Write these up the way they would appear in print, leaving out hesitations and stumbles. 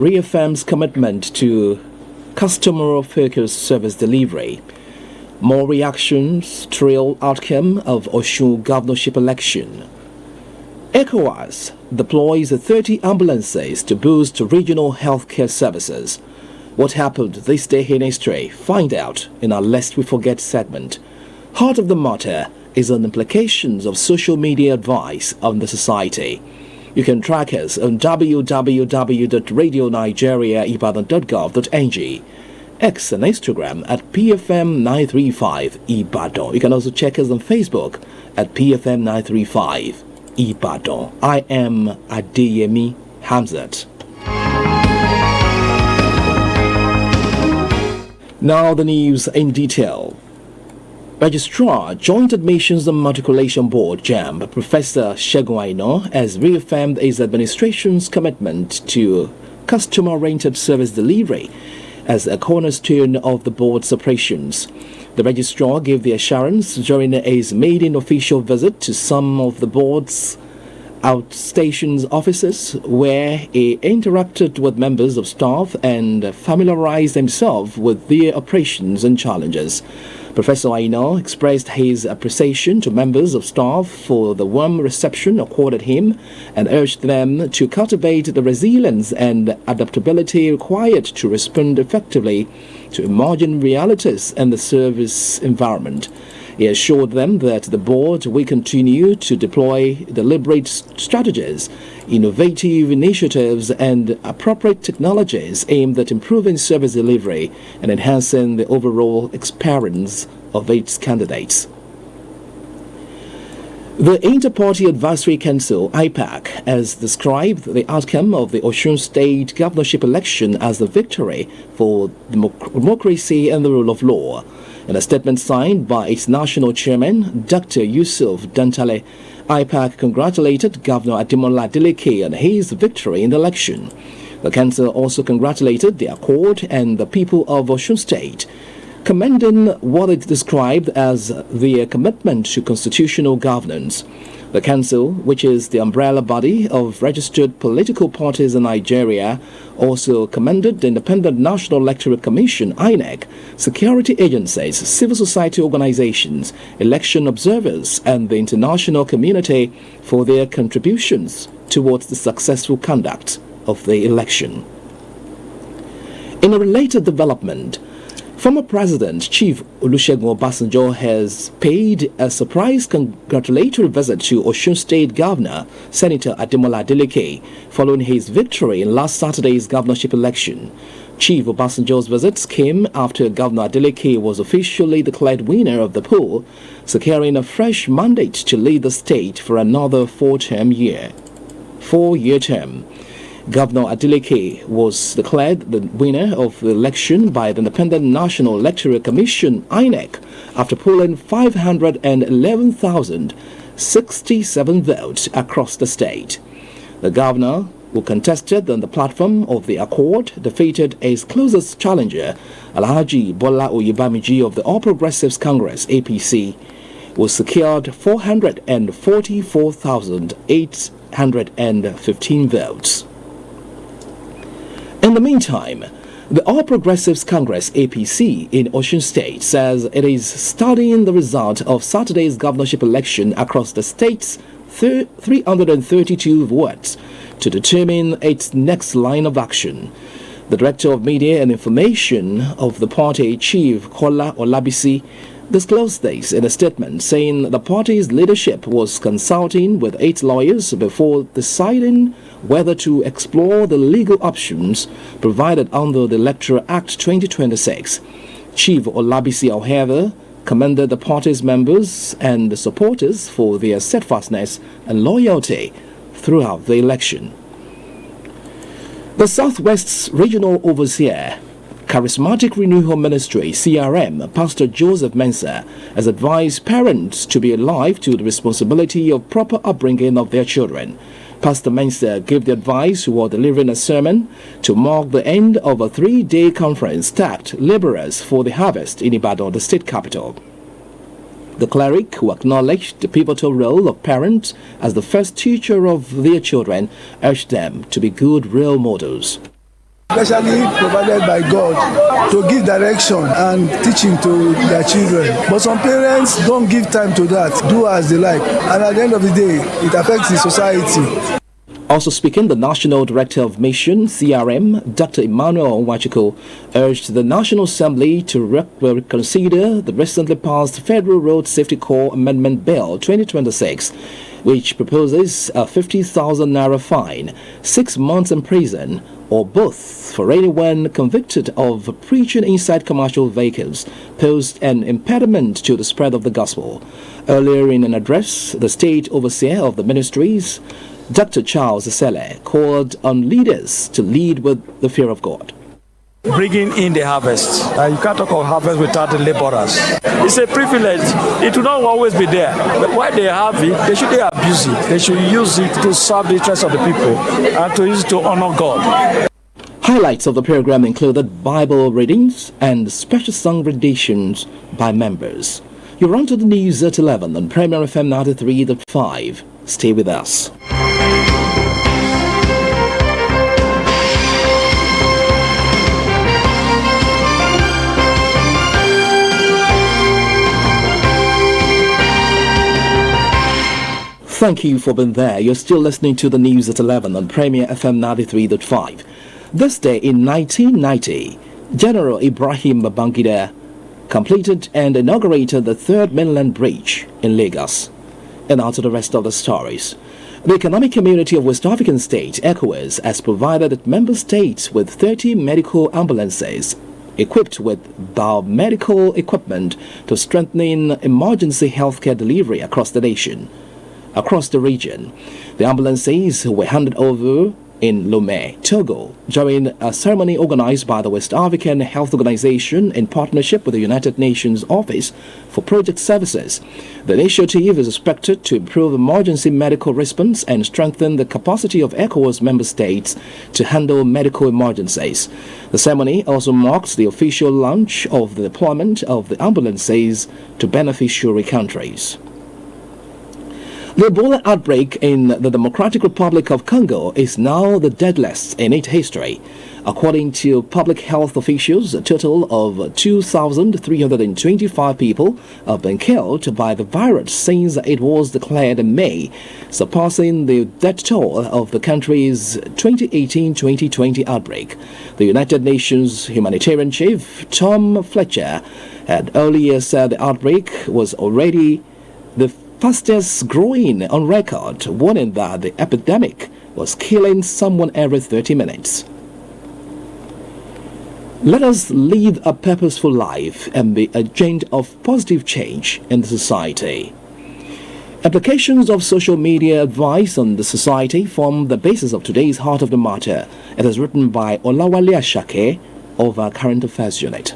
reaffirms commitment to customer-focused service delivery. More reactions trail outcome of Osun governorship election. ECOWAS deploys 30 ambulances to boost regional healthcare services. What happened this day in history? Find out in our Lest We Forget segment. Heart of the matter is on implications of social media advice on the society. You can track us on www.radionigeriaibadan.gov.ng, X and Instagram at PFM935 Ibadan. You can also check us on Facebook at PFM935 Ibadan. I am Adeyemi Hamzat. Now the news in detail. Registrar, Joint Admissions and Matriculation Board, JAMB, Professor Segun Aina, has reaffirmed his administration's commitment to customer-oriented service delivery as a cornerstone of the board's operations. The registrar gave the assurance during his maiden official visit to some of the board's outstation offices, where he interacted with members of staff and familiarized himself with their operations and challenges. Professor Aina expressed his appreciation to members of staff for the warm reception accorded him and urged them to cultivate the resilience and adaptability required to respond effectively to emerging realities in the service environment. He assured them that the board will continue to deploy deliberate strategies, innovative initiatives, and appropriate technologies aimed at improving service delivery and enhancing the overall experience of its candidates. The Inter-Party Advisory Council, IPAC, has described the outcome of the Osun State governorship election as a victory for democracy and the rule of law. In a statement signed by its national chairman, Dr. Yusuf Dantale, IPAC congratulated Governor Ademola Adeleke on his victory in the election. The council also congratulated the Accord and the people of Osun State, commending what it described as their commitment to constitutional governance. The council, which is the umbrella body of registered political parties in Nigeria, also commended the Independent National Electoral Commission, INEC, security agencies, civil society organizations, election observers, and the international community for their contributions towards the successful conduct of the election. In a related development, former President Chief Olusegun Obasanjo has paid a surprise congratulatory visit to Osun State Governor Senator Ademola Adeleke following his victory in last Saturday's governorship election. Chief Obasanjo's visits came after Governor Adeleke was officially declared winner of the poll, securing a fresh mandate to lead the state for another four-year term. Governor Adeleke was declared the winner of the election by the Independent National Electoral Commission, INEC, after polling 511,067 votes across the state. The governor, who contested on the platform of the Accord, defeated his closest challenger, Alhaji Bola Oyebamiji of the All Progressives Congress, APC, who secured 444,815 votes. In the meantime, the All Progressives Congress APC in Osun State says it is studying the result of Saturday's governorship election across the state's 332 wards to determine its next line of action. The Director of Media and Information of the party, Chief Kola Olabisi, disclosed this in a statement, saying the party's leadership was consulting with 8 lawyers before deciding whether to explore the legal options provided under the Electoral Act 2026. Chief Olabisi, however, commended the party's members and the supporters for their steadfastness and loyalty throughout the election. The Southwest's Regional Overseer, Charismatic Renewal Ministry, CRM, Pastor Joseph Mensah, has advised parents to be alive to the responsibility of proper upbringing of their children. Pastor Mensah gave the advice while delivering a sermon to mark the end of a 3-day conference tagged Laborers for the Harvest in Ibadan, the state capital. The cleric, who acknowledged the pivotal role of parents as the first teacher of their children, urged them to be good role models. especially provided by God to give direction and teaching to their children. But some parents don't give time to that, do as they like, and at the end of the day, it affects the society. Also speaking, the National Director of Mission, CRM, Dr. Emmanuel Onwachukwu, urged the National Assembly to reconsider the recently passed Federal Road Safety Corps Amendment Bill 2026, which proposes a 50,000 naira fine, 6 months in prison, or both for anyone convicted of preaching inside commercial vehicles posed an impediment to the spread of the gospel. Earlier in an address, the State Overseer of the Ministries, Dr. Charles Esele, called on leaders to lead with the fear of God. Bringing in the harvest. You can't talk of harvest without the laborers. It's a privilege. It will not always be there. But while they have it, they shouldn't abuse it. They should use it to serve the interests of the people and to use it to honor God. Highlights of the program included Bible readings and special song renditions by members. You're on to the news at 11 on Premier FM 93.5. Stay with us. Thank you for being there. You're still listening to the news at 11 on Premier FM 93.5. This day in 1990, General Ibrahim Babangida completed and inaugurated the third mainland bridge in Lagos. And now to the rest of the stories. The Economic Community of West African States, ECOWAS, has provided its member states with 30 medical ambulances equipped with biomedical equipment to strengthen emergency healthcare delivery across the nation. Across the region, the ambulances were handed over in Lomé, Togo, during a ceremony organized by the West African Health Organization in partnership with the United Nations Office for Project Services. The initiative is expected to improve emergency medical response and strengthen the capacity of ECOWAS member states to handle medical emergencies. The ceremony also marks the official launch of the deployment of the ambulances to beneficiary countries. The Ebola outbreak in the Democratic Republic of Congo is now the deadliest in its history. According to public health officials, a total of 2,325 people have been killed by the virus since it was declared in May, surpassing the death toll of the country's 2018-2020 outbreak. The United Nations humanitarian chief, Tom Fletcher, had earlier said the outbreak was already the fastest growing on record, warning that the epidemic was killing someone every 30 minutes. Let us live a purposeful life and be an agent of positive change in the society. Applications of social media advice on the society form the basis of today's Heart of the Matter. It is written by Olawale Ashake of our Current Affairs Unit.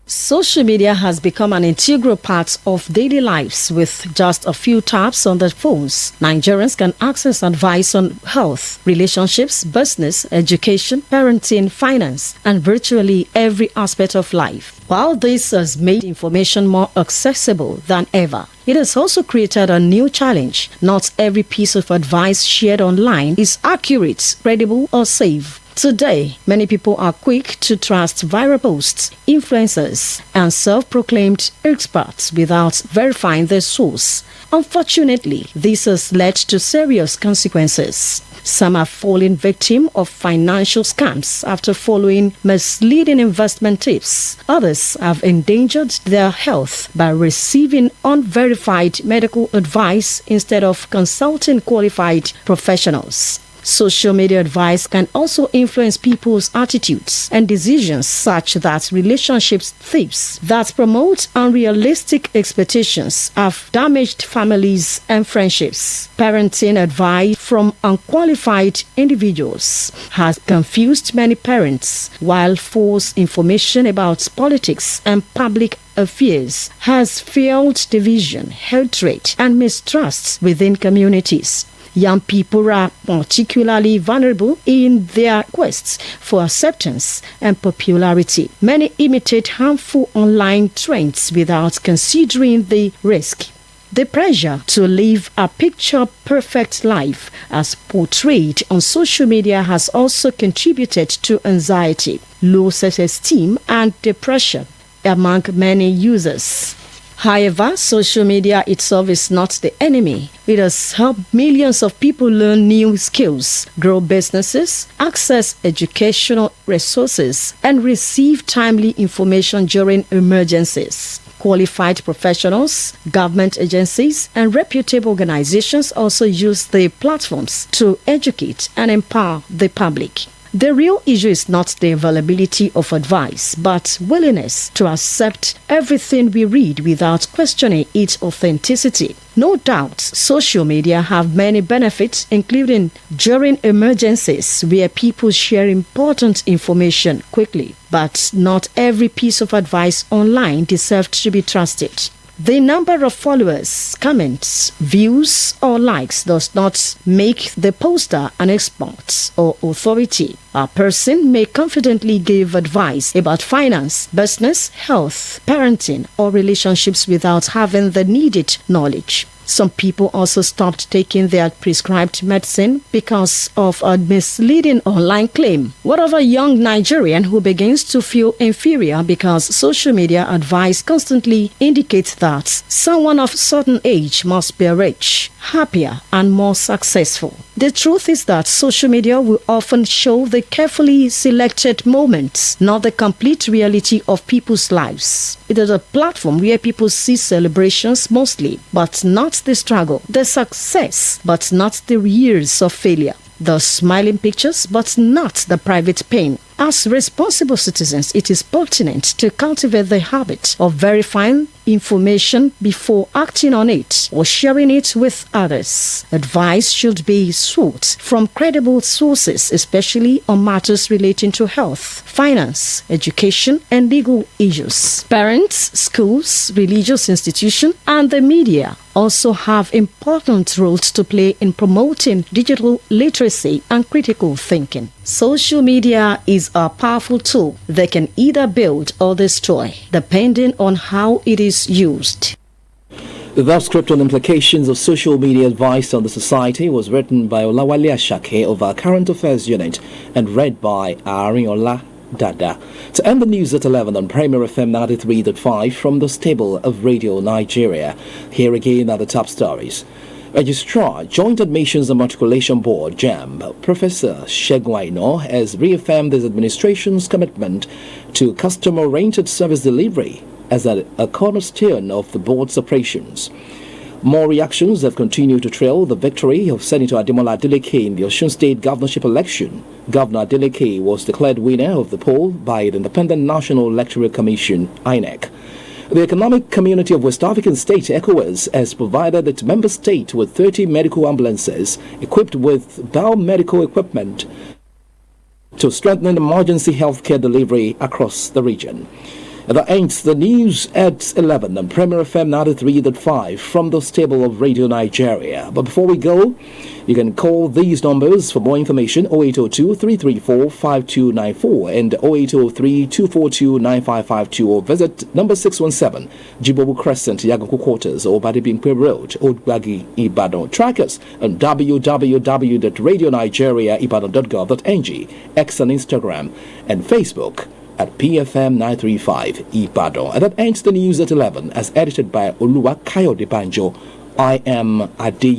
Social media has become an integral part of daily lives. With just a few taps on their phones, Nigerians can access advice on health, relationships, business, education, parenting, finance, and virtually every aspect of life. While this has made information more accessible than ever, it has also created a new challenge. Not every piece of advice shared online is accurate, credible, or safe. Today, many people are quick to trust viral posts, influencers, and self-proclaimed experts without verifying their source. Unfortunately, this has led to serious consequences. Some have fallen victim of financial scams after following misleading investment tips. Others have endangered their health by receiving unverified medical advice instead of consulting qualified professionals. Social media advice can also influence people's attitudes and decisions, such that relationships thieves that promote unrealistic expectations have damaged families and friendships. Parenting advice from unqualified individuals has confused many parents, while false information about politics and public affairs has fueled division, hatred, and mistrust within communities. Young people are particularly vulnerable in their quests for acceptance and popularity. Many imitate harmful online trends without considering the risk. The pressure to live a picture-perfect life as portrayed on social media has also contributed to anxiety, low self-esteem and depression among many users. However, social media itself is not the enemy. It has helped millions of people learn new skills, grow businesses, access educational resources, and receive timely information during emergencies. Qualified professionals, government agencies, and reputable organizations also use the platforms to educate and empower the public. The real issue is not the availability of advice, but willingness to accept everything we read without questioning its authenticity. No doubt, social media have many benefits, including during emergencies where people share important information quickly. But not every piece of advice online deserves to be trusted. The number of followers, comments, views, or likes does not make the poster an expert or authority. A person may confidently give advice about finance, business, health, parenting, or relationships without having the needed knowledge. Some people also stopped taking their prescribed medicine because of a misleading online claim. What of a young Nigerian who begins to feel inferior because social media advice constantly indicates that someone of a certain age must be rich, happier, and more successful? The truth is that social media will often show the carefully selected moments, not the complete reality of people's lives. It is a platform where people see celebrations mostly, but not the struggle, the success, but not the years of failure, the smiling pictures, but not the private pain. As responsible citizens, it is pertinent to cultivate the habit of verifying information before acting on it or sharing it with others. Advice should be sought from credible sources, especially on matters relating to health, finance, education, and legal issues. Parents, schools, religious institutions, and the media also have important roles to play in promoting digital literacy and critical thinking. Social media is a powerful tool that can either build or destroy, depending on how it is used. The script on implications of social media advice on the society was written by Olawale Ashake of our Current Affairs Unit and read by Arinola Dada. To end the news at 11 on Premier FM 93.5 from the stable of Radio Nigeria. Here again are the top stories. Registrar, Joint Admissions and Matriculation Board, JAMB, Professor Segun Aina has reaffirmed his administration's commitment to customer-oriented service delivery as a cornerstone of the board's operations. More reactions have continued to trail the victory of Senator Ademola Adeleke in the Osun State governorship election. Governor Adeleke was declared winner of the poll by the Independent National Electoral Commission, INEC. The Economic Community of West African States, ECOWAS, has provided its member state with 30 medical ambulances equipped with biomedical equipment to strengthen emergency healthcare delivery across the region. That ends the news at 11 on Premier FM 93.5 from the stable of Radio Nigeria. But before we go, you can call these numbers for more information: 0802-334-5294 and 0803-242-9552, or visit number 617 Jibobu Crescent, Yaganku Quarters, or Badibimpe Road, Old Gbagi, Ibadan. Track us on www.radionigeriaibadan.gov.ng, X on Instagram, and Facebook at PFM 935 Ibadan. And that ends the news at 11, as edited by Oluwa Kayode Banjo. I am Adeye